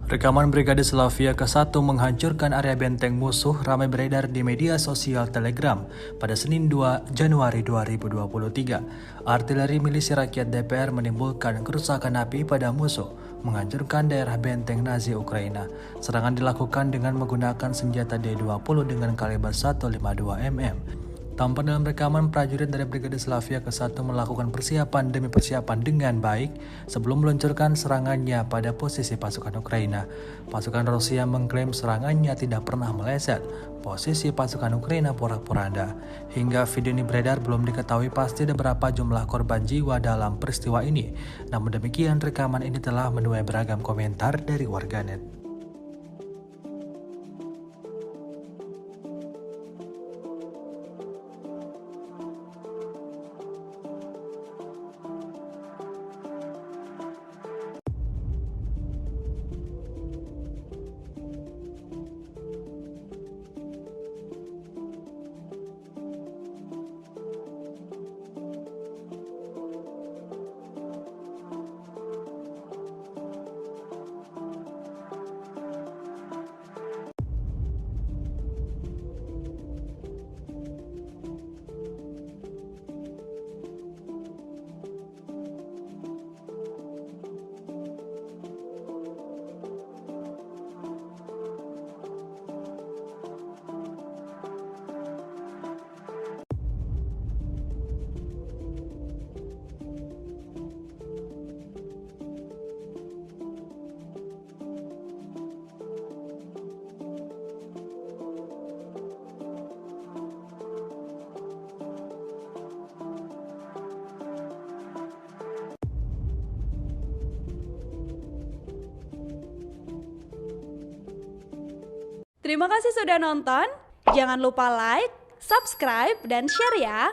Rekaman Brigade Slavia ke-1 menghancurkan area benteng musuh ramai beredar di media sosial Telegram pada Senin 2 Januari 2023. Artileri milisi rakyat DPR menimbulkan kerusakan api pada musuh, menghancurkan daerah benteng Nazi Ukraina. Serangan dilakukan dengan menggunakan senjata D20 dengan kaliber 152 mm. Tampak dalam rekaman, prajurit dari Brigade Slavia ke-1 melakukan persiapan demi persiapan dengan baik sebelum meluncurkan serangannya pada posisi pasukan Ukraina. Pasukan Rusia mengklaim serangannya tidak pernah meleset. Posisi pasukan Ukraina porak-poranda. Hingga video ini beredar, belum diketahui pasti ada berapa jumlah korban jiwa dalam peristiwa ini. Namun demikian, rekaman ini telah menuai beragam komentar dari warganet. Terima kasih sudah nonton. Jangan lupa like, subscribe, dan share ya.